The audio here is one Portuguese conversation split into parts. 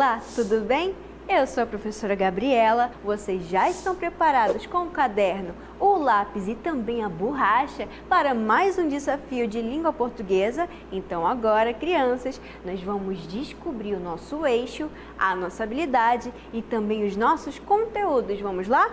Olá, tudo bem? Eu sou a professora Gabriela. Vocês já estão preparados com o caderno, o lápis e também a borracha para mais um desafio de língua portuguesa? Então agora, crianças, nós vamos descobrir o nosso eixo, a nossa habilidade e também os nossos conteúdos. Vamos lá?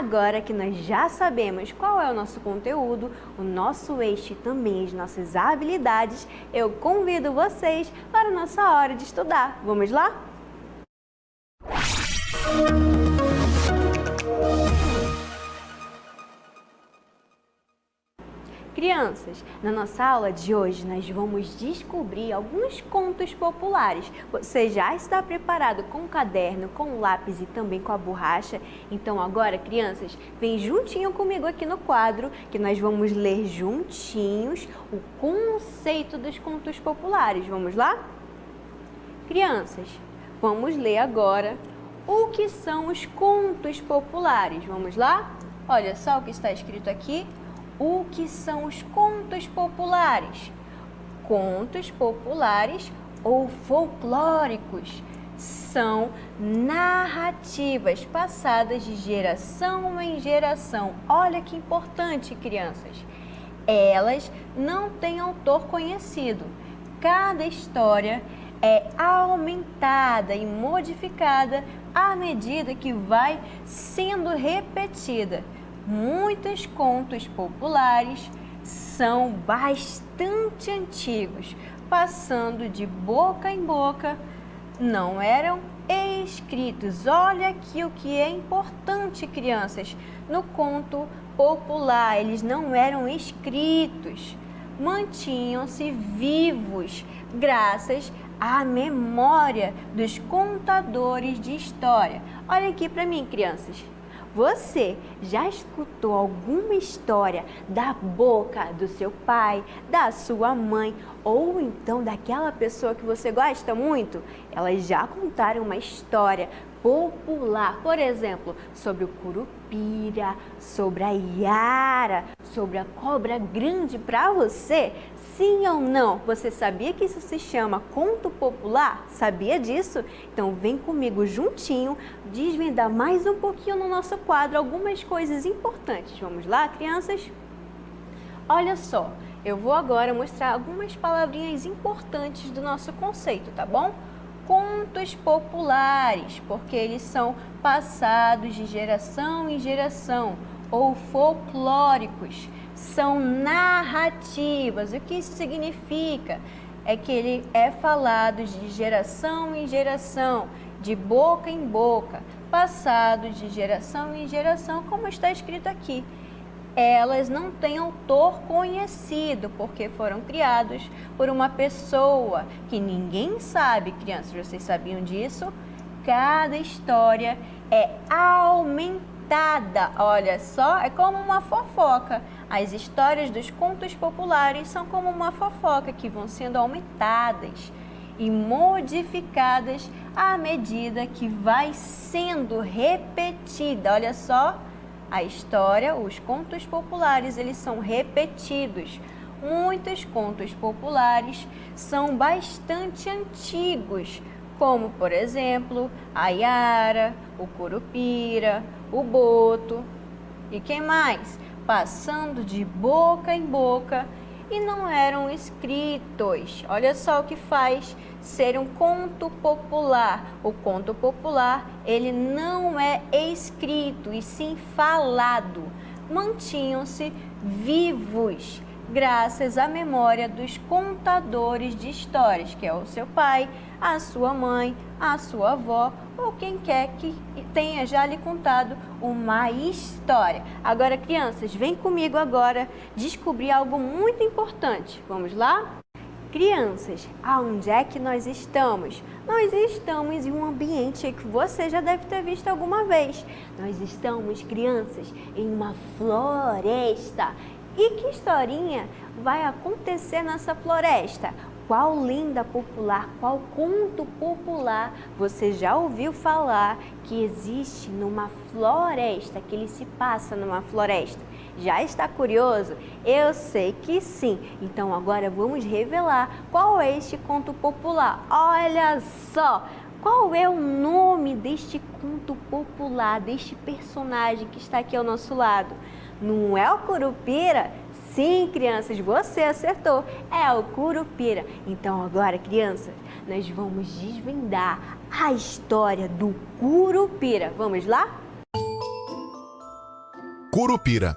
Agora que nós já sabemos qual é o nosso conteúdo, o nosso eixo e também as nossas habilidades, eu convido vocês para a nossa hora de estudar. Vamos lá? Crianças, na nossa aula de hoje nós vamos descobrir alguns contos populares. Você já está preparado com o caderno, com o lápis e também com a borracha? Então agora, crianças, vem juntinho comigo aqui no quadro que nós vamos ler juntinhos o conceito dos contos populares. Vamos lá? Crianças, vamos ler agora o que são os contos populares. Vamos lá? Olha só o que está escrito aqui. O que são os contos populares? Contos populares ou folclóricos são narrativas passadas de geração em geração. Olha que importante, crianças. Elas não têm autor conhecido. Cada história é aumentada e modificada à medida que vai sendo repetida. Muitos contos populares são bastante antigos, passando de boca em boca, não eram escritos. Olha aqui o que é importante, crianças. No conto popular, eles não eram escritos, mantinham-se vivos graças à memória dos contadores de história. Olha aqui para mim, crianças. Você já escutou alguma história da boca do seu pai, da sua mãe ou então daquela pessoa que você gosta muito? Elas já contaram uma história popular, por exemplo, sobre o Curupira, sobre a Iara, sobre a cobra grande para você? Sim ou não? Você sabia que isso se chama conto popular? Sabia disso? Então vem comigo juntinho desvendar mais um pouquinho no nosso quadro algumas coisas importantes. Vamos lá, crianças? Olha só, eu vou agora mostrar algumas palavrinhas importantes do nosso conceito, tá bom? Contos populares, porque eles são passados de geração em geração, ou folclóricos, são narrativas. O que isso significa? É que ele é falado de geração em geração, de boca em boca, passado de geração em geração, como está escrito aqui. Elas não têm autor conhecido, porque foram criados por uma pessoa que ninguém sabe. Crianças, vocês sabiam disso? Cada história é aumentada. Olha só, é como uma fofoca. As histórias dos contos populares são como uma fofoca que vão sendo aumentadas e modificadas à medida que vai sendo repetida. Olha só. A história, os contos populares, eles são repetidos. Muitos contos populares são bastante antigos, como, por exemplo, a Iara, o Curupira, o Boto e quem mais? Passando de boca em boca e não eram escritos. Olha só o que faz ser um conto popular. O conto popular, ele não é escrito e sim falado. Mantinham-se vivos graças à memória dos contadores de histórias, que é o seu pai, a sua mãe, a sua avó ou quem quer que tenha já lhe contado uma história. Agora, crianças, vem comigo agora descobrir algo muito importante. Vamos lá? Crianças, aonde é que nós estamos? Nós estamos em um ambiente que você já deve ter visto alguma vez. Nós estamos, crianças, em uma floresta. E que historinha vai acontecer nessa floresta? Qual lenda popular, qual conto popular você já ouviu falar que existe numa floresta, que ele se passa numa floresta? Já está curioso? Eu sei que sim. Então agora vamos revelar qual é este conto popular. Olha só! Qual é o nome deste conto popular, deste personagem que está aqui ao nosso lado? Não é o Curupira? Sim, crianças, você acertou. É o Curupira. Então agora, crianças, nós vamos desvendar a história do Curupira. Vamos lá? Curupira.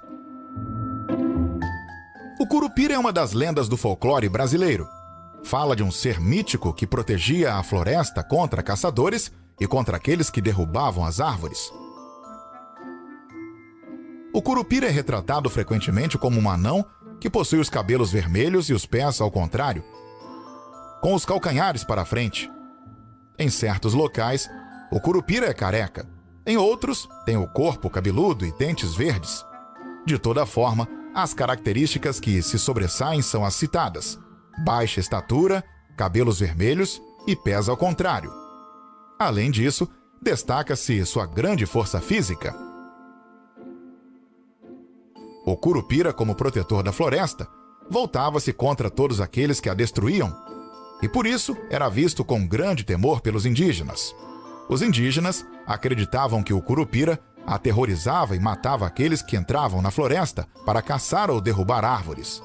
O Curupira é uma das lendas do folclore brasileiro. Fala de um ser mítico que protegia a floresta contra caçadores e contra aqueles que derrubavam as árvores. O Curupira é retratado frequentemente como um anão que possui os cabelos vermelhos e os pés ao contrário, com os calcanhares para a frente. Em certos locais, o Curupira é careca. Em outros, tem o corpo cabeludo e dentes verdes. De toda forma, as características que se sobressaem são as citadas: baixa estatura, cabelos vermelhos e pés ao contrário. Além disso, destaca-se sua grande força física. O Curupira, como protetor da floresta, voltava-se contra todos aqueles que a destruíam, e por isso era visto com grande temor pelos indígenas. Os indígenas acreditavam que o Curupira aterrorizava e matava aqueles que entravam na floresta para caçar ou derrubar árvores.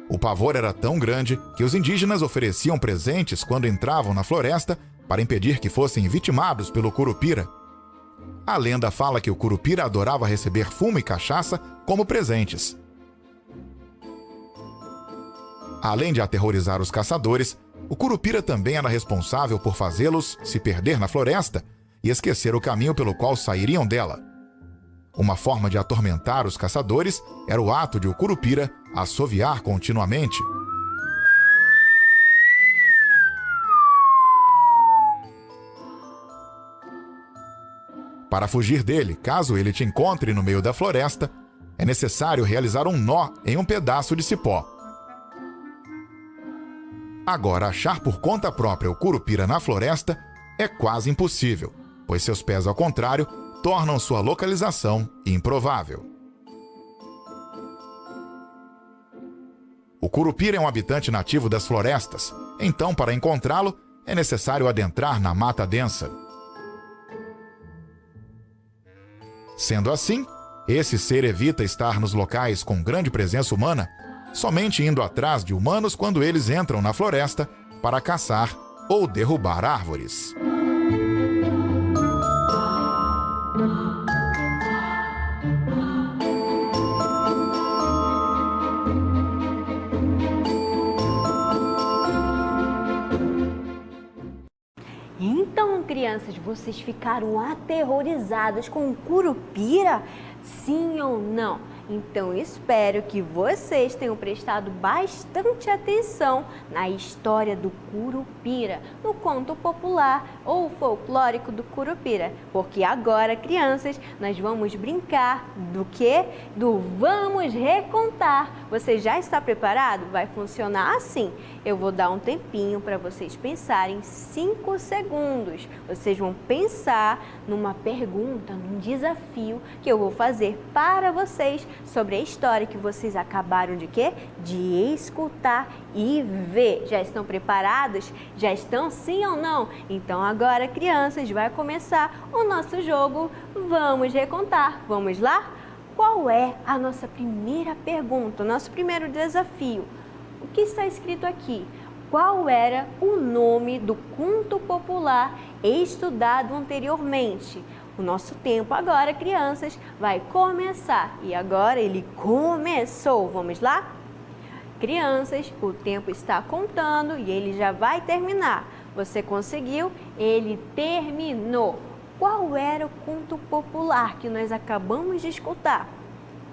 O pavor era tão grande que os indígenas ofereciam presentes quando entravam na floresta para impedir que fossem vitimados pelo Curupira. A lenda fala que o Curupira adorava receber fumo e cachaça como presentes. Além de aterrorizar os caçadores, o Curupira também era responsável por fazê-los se perder na floresta e esquecer o caminho pelo qual sairiam dela. Uma forma de atormentar os caçadores era o ato de o Curupira assoviar continuamente. Para fugir dele, caso ele te encontre no meio da floresta, é necessário realizar um nó em um pedaço de cipó. Agora, achar por conta própria o Curupira na floresta é quase impossível, pois seus pés, ao contrário, tornam sua localização improvável. O Curupira é um habitante nativo das florestas, então, para encontrá-lo, é necessário adentrar na mata densa. Sendo assim, esse ser evita estar nos locais com grande presença humana, somente indo atrás de humanos quando eles entram na floresta para caçar ou derrubar árvores. Então, crianças, vocês ficaram aterrorizadas com o Curupira? Sim ou não? Então, espero que vocês tenham prestado bastante atenção na história do Curupira, no conto popular ou folclórico do Curupira. Porque agora, crianças, nós vamos brincar do quê? Do Vamos Recontar. Você já está preparado? Vai funcionar assim. Eu vou dar um tempinho para vocês pensarem, 5 segundos. Vocês vão pensar numa pergunta, num desafio que eu vou fazer para vocês sobre a história que vocês acabaram de quê? De escutar e ver. Já estão preparados? Já estão, sim ou não? Então agora, crianças, vai começar o nosso jogo Vamos Recontar. Vamos lá? Qual é a nossa primeira pergunta, o nosso primeiro desafio? O que está escrito aqui? Qual era o nome do conto popular estudado anteriormente? O nosso tempo agora, crianças, vai começar. E agora ele começou. Vamos lá? Crianças, o tempo está contando e ele já vai terminar. Você conseguiu? Ele terminou. Qual era o conto popular que nós acabamos de escutar?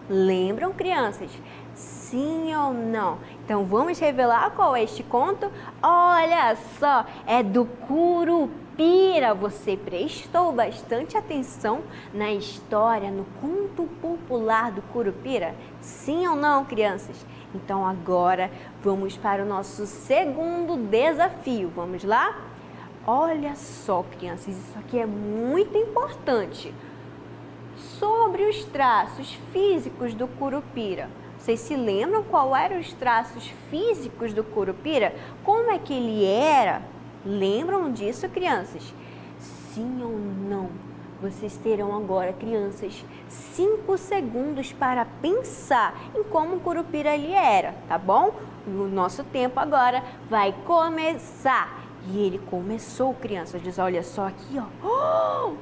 Lembram, crianças? Sim ou não? Então vamos revelar qual é este conto? Olha só, é do Curupira. Você prestou bastante atenção na história, no conto popular do Curupira? Sim ou não, crianças? Então agora vamos para o nosso segundo desafio. Vamos lá? Olha só, crianças, isso aqui é muito importante. Sobre os traços físicos do Curupira. Vocês se lembram qual eram os traços físicos do Curupira? Como é que ele era? Lembram disso, crianças? Sim ou não? Vocês terão agora, crianças, 5 segundos para pensar em como o Curupira ele era, tá bom? O nosso tempo agora vai começar. E ele começou, crianças. Diz, olha só aqui, ó.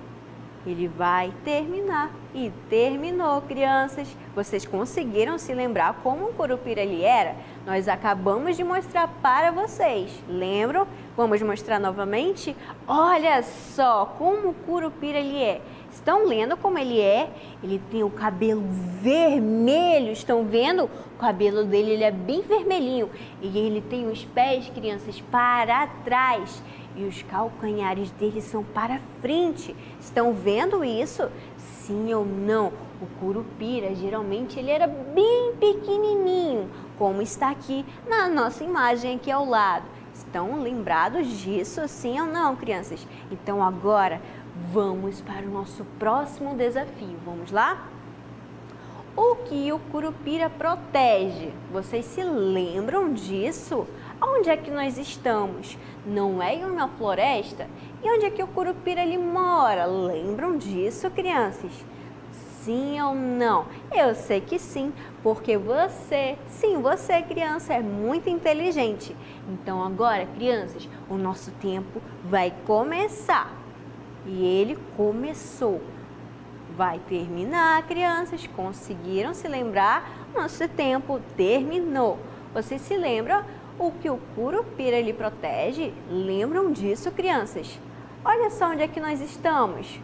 Ele vai terminar. E terminou, crianças. Vocês conseguiram se lembrar como o Curupira ele era? Nós acabamos de mostrar para vocês. Lembram? Vamos mostrar novamente? Olha só como o Curupira ele é. Estão lendo como ele é? Ele tem o cabelo vermelho. Estão vendo? O cabelo dele ele é bem vermelhinho. E ele tem os pés, crianças, para trás. E os calcanhares dele são para frente. Estão vendo isso? Sim ou não? O Curupira, geralmente, ele era bem pequenininho, como está aqui na nossa imagem aqui ao lado. Estão lembrados disso, sim ou não, crianças? Então, agora, vamos para o nosso próximo desafio. Vamos lá? O que o Curupira protege? Vocês se lembram disso? Onde é que nós estamos? Não é em uma floresta? E onde é que o Curupira ele mora? Lembram disso, crianças? Sim ou não? Eu sei que sim, porque você, sim, você, criança, é muito inteligente. Então agora, crianças, o nosso tempo vai começar. E ele começou. Vai terminar, crianças. Conseguiram se lembrar? Nosso tempo terminou. Vocês se lembram o que o Curupira ele protege? Lembram disso, crianças? Olha só onde é que nós estamos.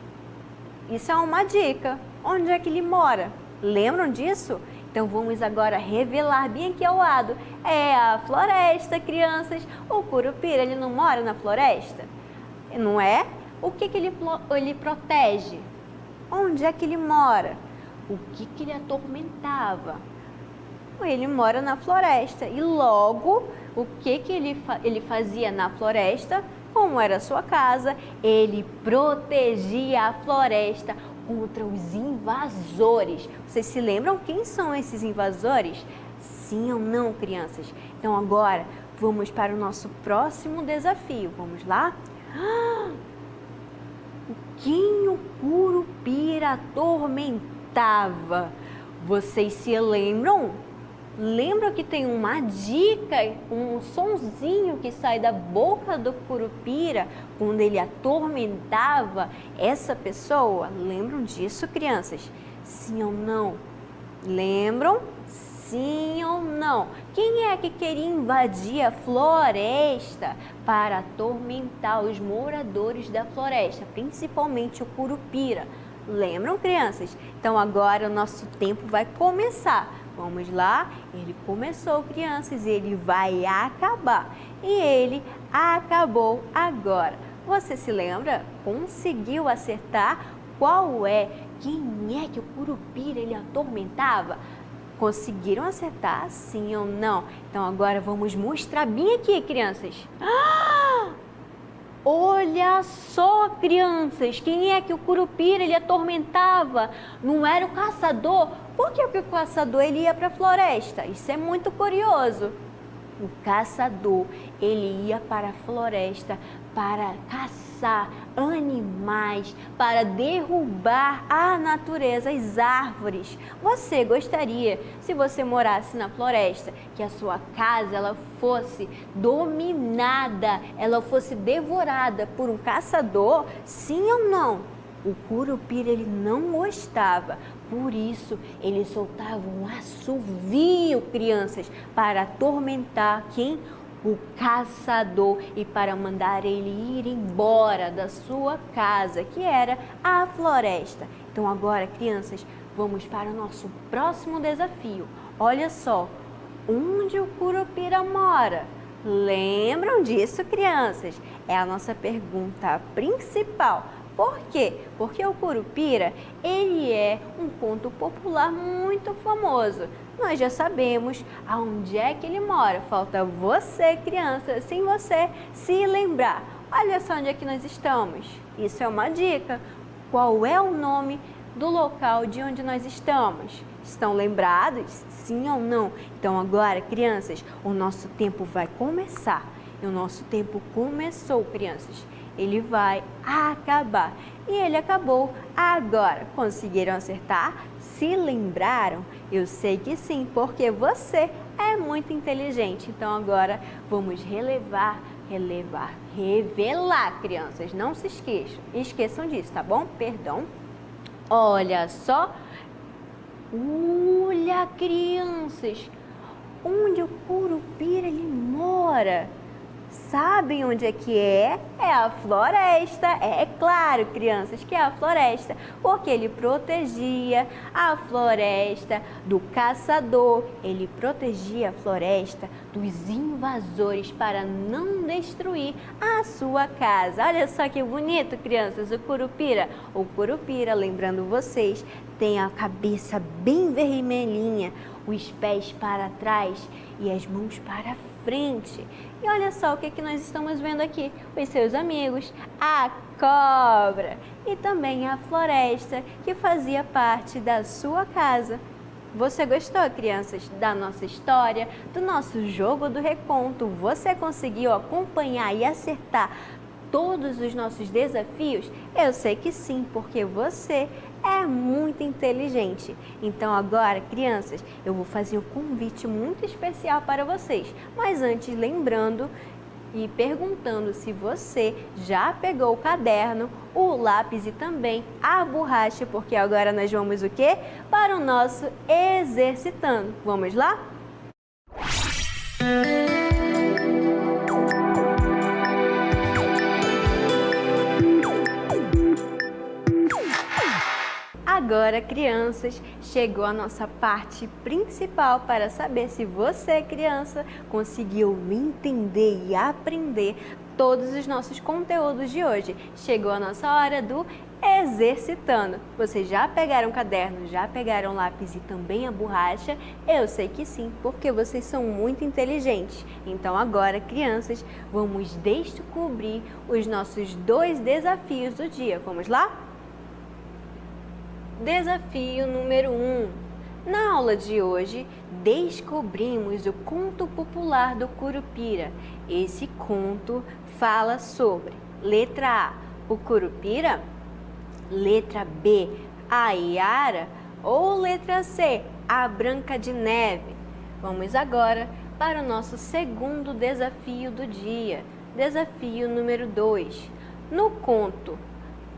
Isso é uma dica. Onde é que ele mora? Lembram disso? Então vamos agora revelar bem aqui ao lado. É a floresta, crianças. O Curupira ele não mora na floresta? Não é? O que ele protege? Onde é que ele mora? O que ele atormentava? Ele mora na floresta. E logo, o que ele fazia na floresta? Como era a sua casa, ele protegia a floresta contra os invasores. Vocês se lembram quem são esses invasores? Sim ou não, crianças? Então agora, vamos para o nosso próximo desafio. Vamos lá? Quem o Curupira atormentava? Vocês se lembram? Lembram que tem uma dica, um sonzinho que sai da boca do Curupira quando ele atormentava essa pessoa? Lembram disso, crianças? Sim ou não? Lembram? Sim ou não? Quem é que queria invadir a floresta para atormentar os moradores da floresta, principalmente o Curupira? Lembram, crianças? Então agora o nosso tempo vai começar. Vamos lá? Ele começou, crianças, e ele vai acabar. E ele acabou agora. Você se lembra? Conseguiu acertar qual é? Quem é que o Curupira ele atormentava? Conseguiram acertar, sim ou não? Então agora vamos mostrar bem aqui, crianças. Olha só, crianças, quem é que o Curupira ele atormentava? Não era o caçador? Por que o caçador ele ia para a floresta? Isso é muito curioso. O caçador, ele ia para a floresta para caçar animais, para derrubar a natureza, as árvores. Você gostaria, se você morasse na floresta, que a sua casa ela fosse dominada, ela fosse devorada por um caçador? Sim ou não? O Curupira ele não gostava, por isso ele soltava um assovio, crianças, para atormentar quem? O caçador e para mandar ele ir embora da sua casa, que era a floresta. Então agora, crianças, vamos para o nosso próximo desafio. Olha só, onde o Curupira mora? Lembram disso, crianças? É a nossa pergunta principal. Por quê? Porque o Curupira, ele é um conto popular muito famoso. Nós já sabemos aonde é que ele mora. Falta você, criança, sem você se lembrar. Olha só onde é que nós estamos. Isso é uma dica. Qual é o nome do local de onde nós estamos? Estão lembrados? Sim ou não? Então agora, crianças, o nosso tempo vai começar. E o nosso tempo começou, crianças. Ele vai acabar. E ele acabou agora. Conseguiram acertar? Se lembraram? Eu sei que sim, porque você é muito inteligente. Então agora vamos revelar, crianças. Não se esqueçam disso, tá bom? Perdão. Olha só. Olha, crianças. Onde o Curupira ele mora? Sabem onde é que é? É a floresta. É claro, crianças, que é a floresta, porque ele protegia a floresta do caçador, ele protegia a floresta dos invasores para não destruir a sua casa. Olha só que bonito, crianças, o Curupira. O Curupira, lembrando vocês, tem a cabeça bem vermelhinha, os pés para trás e as mãos para frente. E olha só o que nós estamos vendo aqui, os seus amigos, a cobra e também a floresta que fazia parte da sua casa. Você gostou, crianças, da nossa história, do nosso jogo do reconto? Você conseguiu acompanhar e acertar todos os nossos desafios? Eu sei que sim, porque você é muito inteligente. Então agora, crianças, eu vou fazer um convite muito especial para vocês. Mas antes, lembrando e perguntando se você já pegou o caderno, o lápis e também a borracha, porque agora nós vamos o quê? Para o nosso exercitando. Vamos lá? Agora, crianças, chegou a nossa parte principal para saber se você, criança, conseguiu entender e aprender todos os nossos conteúdos de hoje. Chegou a nossa hora do exercitando. Vocês já pegaram o caderno, já pegaram o lápis e também a borracha? Eu sei que sim, porque vocês são muito inteligentes. Então agora, crianças, vamos descobrir os nossos 2 desafios do dia. Vamos lá? Desafio número 1. Na aula de hoje, descobrimos o conto popular do Curupira. Esse conto fala sobre letra A, o Curupira, letra B, a Iara ou letra C, a Branca de Neve. Vamos agora para o nosso segundo desafio do dia. Desafio número 2. No conto,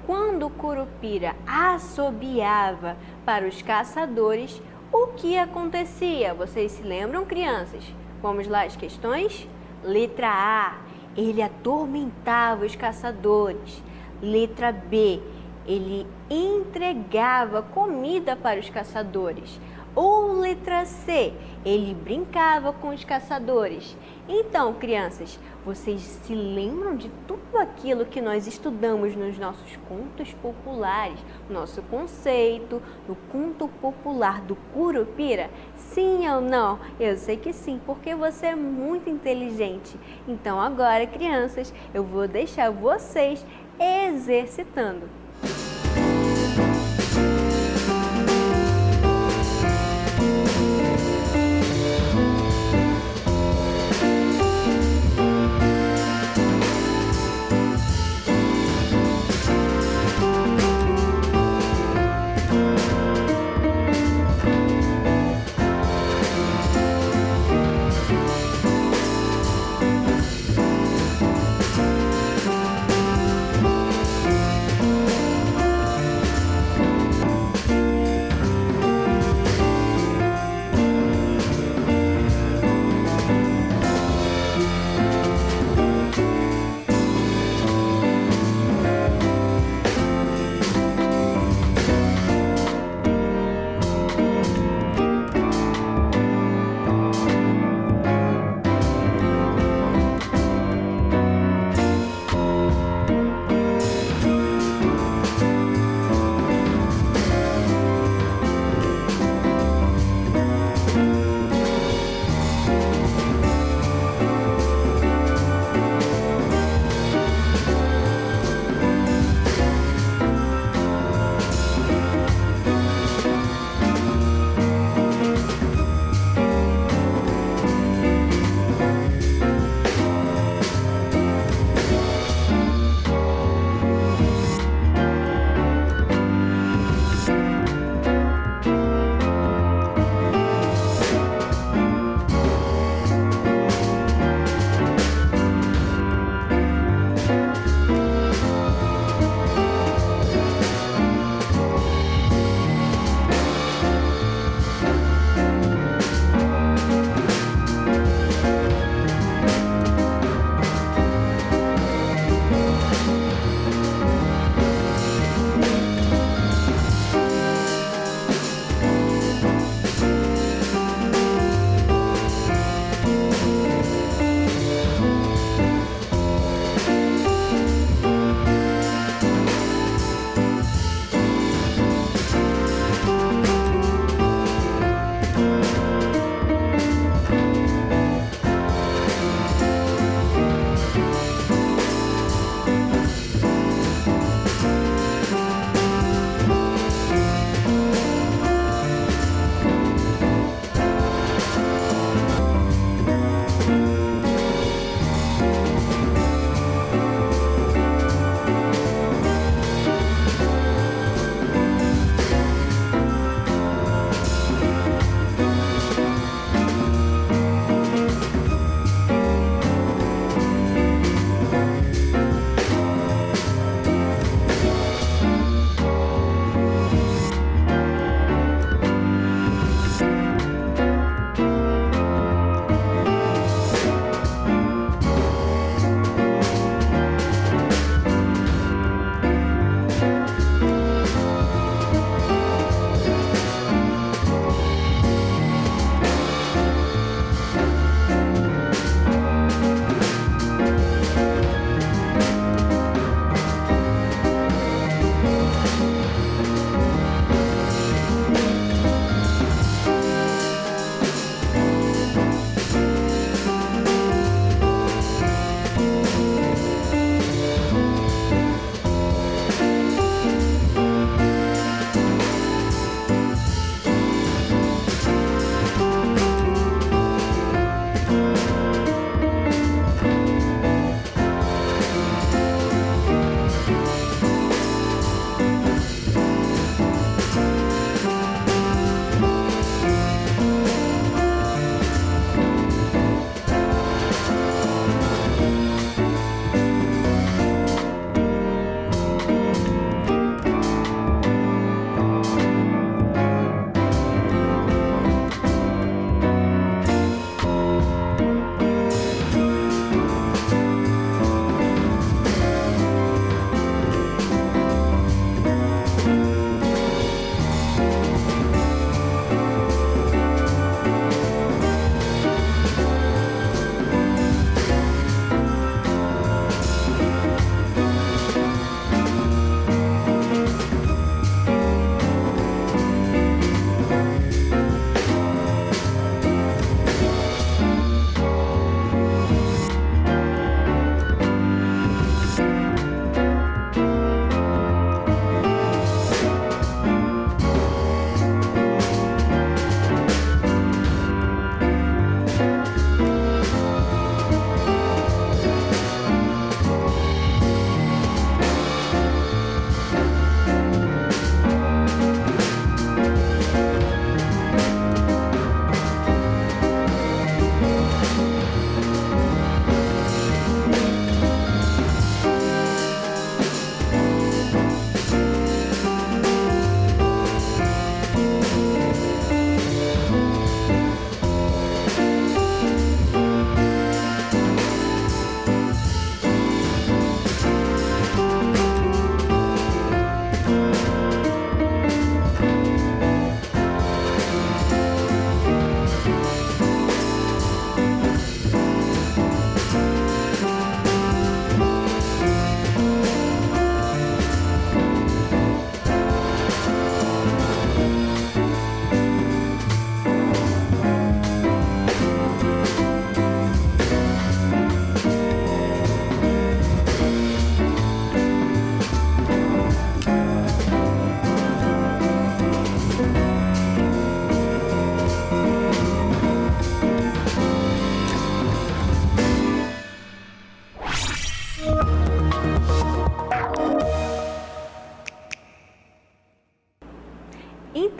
quando o Curupira assobiava para os caçadores, o que acontecia? Vocês se lembram, crianças? Vamos lá as questões? Letra A, ele atormentava os caçadores. Letra B, ele entregava comida para os caçadores. Ou letra C, ele brincava com os caçadores. Então, crianças, vocês se lembram de tudo aquilo que nós estudamos nos nossos contos populares? Nosso conceito do conto popular do Curupira? Sim ou não? Eu sei que sim, porque você é muito inteligente. Então agora, crianças, eu vou deixar vocês exercitando.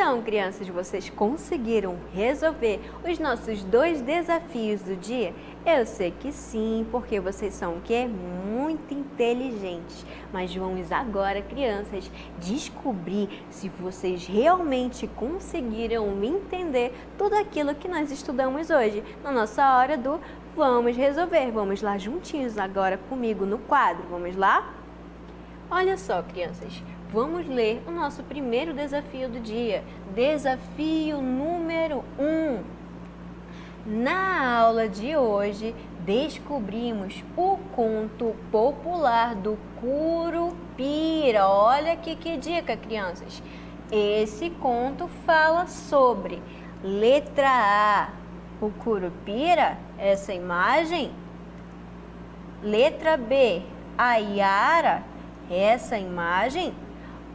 Então, crianças, vocês conseguiram resolver os nossos 2 desafios do dia? Eu sei que sim, porque vocês são o quê? Muito inteligentes. Mas vamos agora, crianças, descobrir se vocês realmente conseguiram entender tudo aquilo que nós estudamos hoje, na nossa hora do Vamos Resolver. Vamos lá juntinhos agora comigo no quadro. Vamos lá? Olha só, crianças. Vamos ler o nosso primeiro desafio do dia. Desafio número 1. Na aula de hoje, descobrimos o conto popular do Curupira. Olha aqui que dica, crianças. Esse conto fala sobre letra A, o Curupira, essa imagem. Letra B, a Yara, essa imagem.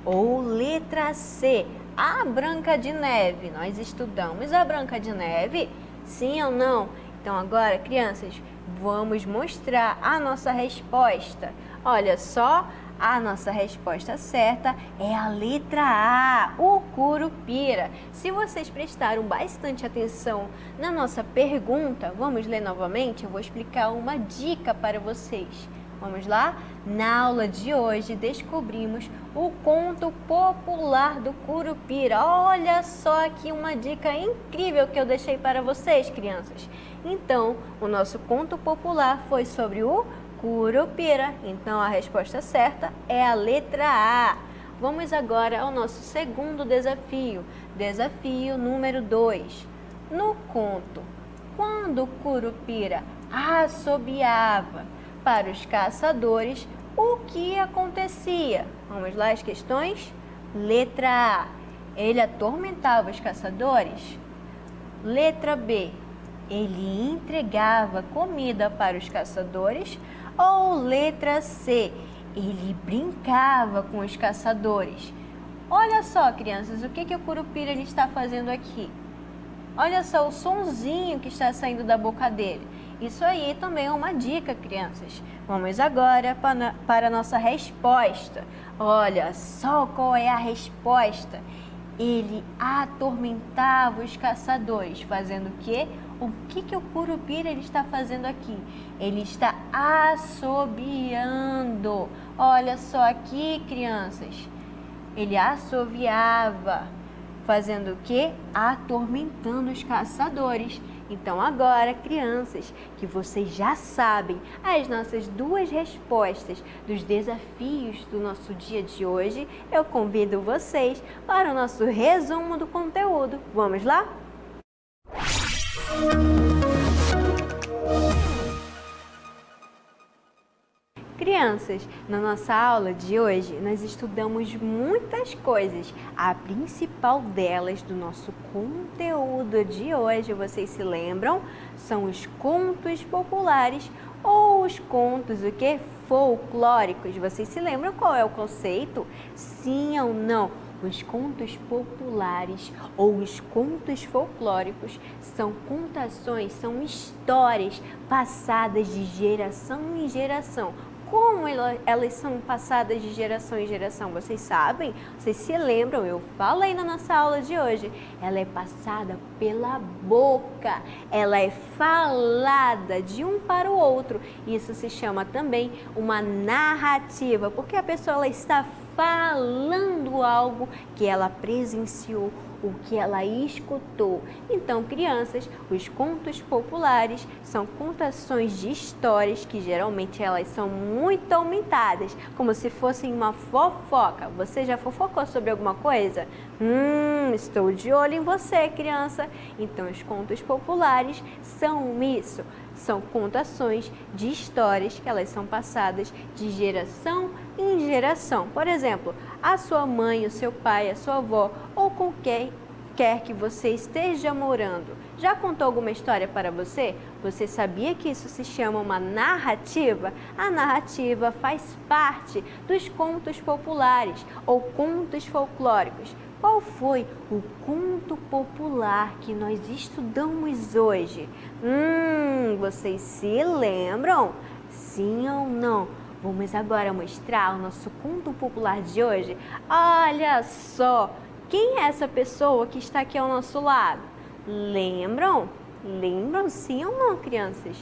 Ou letra C, a Branca de Neve. Nós estudamos a Branca de Neve? Sim ou não? Então agora, crianças, vamos mostrar a nossa resposta. Olha só, a nossa resposta certa é a letra A, o Curupira. Se vocês prestaram bastante atenção na nossa pergunta, vamos ler novamente? Eu vou explicar uma dica para vocês. Vamos lá? Na aula de hoje descobrimos o conto popular do Curupira. Olha só aqui uma dica incrível que eu deixei para vocês, crianças. Então, o nosso conto popular foi sobre o Curupira. Então, a resposta certa é a letra A. Vamos agora ao nosso segundo desafio. Desafio número 2. No conto, quando o Curupira assobiava para os caçadores, o que acontecia? Vamos lá as questões? Letra A, ele atormentava os caçadores. Letra B, ele entregava comida para os caçadores. Ou letra C, ele brincava com os caçadores. Olha só, crianças, o que o Curupira ele está fazendo aqui? Olha só o sonzinho que está saindo da boca dele. Isso aí também é uma dica, crianças. Vamos agora para a nossa resposta. Olha só qual é a resposta. Ele atormentava os caçadores, fazendo o quê? O que o Curupira ele está fazendo aqui? Ele está assobiando. Olha só aqui, crianças. Ele assoviava, fazendo o quê? Atormentando os caçadores. Então agora, crianças, que vocês já sabem as nossas 2 respostas dos desafios do nosso dia de hoje, eu convido vocês para o nosso resumo do conteúdo. Vamos lá? Crianças, na nossa aula de hoje, nós estudamos muitas coisas. A principal delas do nosso conteúdo de hoje, vocês se lembram? São os contos populares ou os contos, o quê? Folclóricos. Vocês se lembram qual é o conceito? Sim ou não? Os contos populares ou os contos folclóricos são contações, são histórias passadas de geração em geração. Como elas são passadas de geração em geração? Vocês sabem? Vocês se lembram? Eu falei na nossa aula de hoje. Ela é passada pela boca. Ela é falada de um para o outro. Isso se chama também uma narrativa, porque a pessoa ela está falando algo que ela presenciou, o que ela escutou. Então, crianças, os contos populares são contações de histórias que geralmente elas são muito aumentadas, como se fossem uma fofoca. Você já fofocou sobre alguma coisa? Estou de olho em você, criança. Então, os contos populares são isso. São contações de histórias que elas são passadas de geração em geração. Por exemplo, a sua mãe, o seu pai, a sua avó ou com quem quer que você esteja morando, já contou alguma história para você? Você sabia que isso se chama uma narrativa? A narrativa faz parte dos contos populares ou contos folclóricos. Qual foi o conto popular que nós estudamos hoje? Vocês se lembram? Sim ou não? Vamos agora mostrar o nosso conto popular de hoje? Olha só! Quem é essa pessoa que está aqui ao nosso lado? Lembram? Lembram sim ou não, crianças?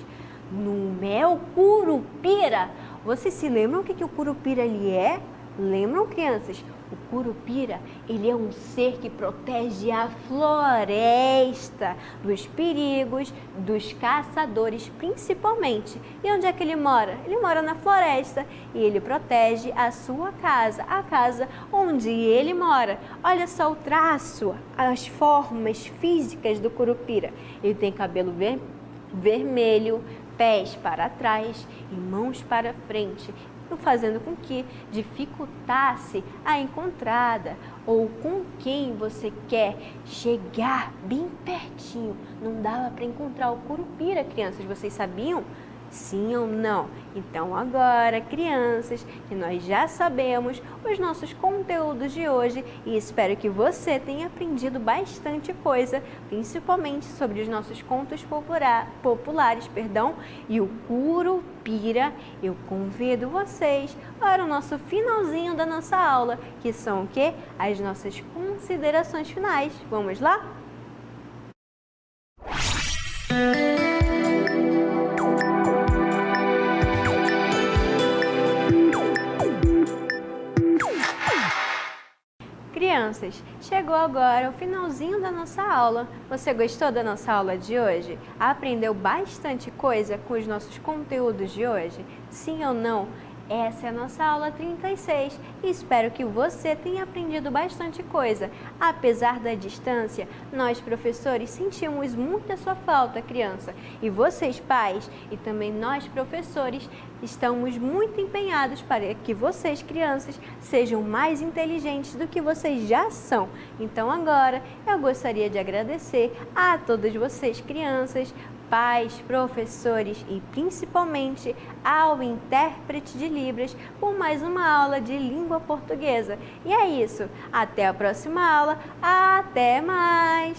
Não é o Curupira? Vocês se lembram o que o Curupira ele é? Lembram, crianças? O Curupira, ele é um ser que protege a floresta dos perigos dos caçadores, principalmente. E onde é que ele mora? Ele mora na floresta e ele protege a sua casa, a casa onde ele mora. Olha só o traço, as formas físicas do Curupira. Ele tem cabelo vermelho, pés para trás e mãos para frente, fazendo com que dificultasse a encontrada ou com quem você quer chegar bem pertinho. Não dava para encontrar o Curupira, crianças, vocês sabiam? Sim ou não? Então agora, crianças, que nós já sabemos os nossos conteúdos de hoje e espero que você tenha aprendido bastante coisa, principalmente sobre os nossos contos populares, e o Curupira. Eu convido vocês para o nosso finalzinho da nossa aula, que são o quê? As nossas considerações finais. Vamos lá? Crianças, chegou agora o finalzinho da nossa aula. Você gostou da nossa aula de hoje? Aprendeu bastante coisa com os nossos conteúdos de hoje? Sim ou não? Essa é a nossa aula 36 e espero que você tenha aprendido bastante coisa. Apesar da distância, nós professores sentimos muito a sua falta, criança. E vocês, pais, e também nós, professores, estamos muito empenhados para que vocês, crianças, sejam mais inteligentes do que vocês já são. Então agora, eu gostaria de agradecer a todos vocês, crianças, pais, professores e principalmente ao intérprete de Libras por mais uma aula de língua portuguesa. E é isso, até a próxima aula, até mais!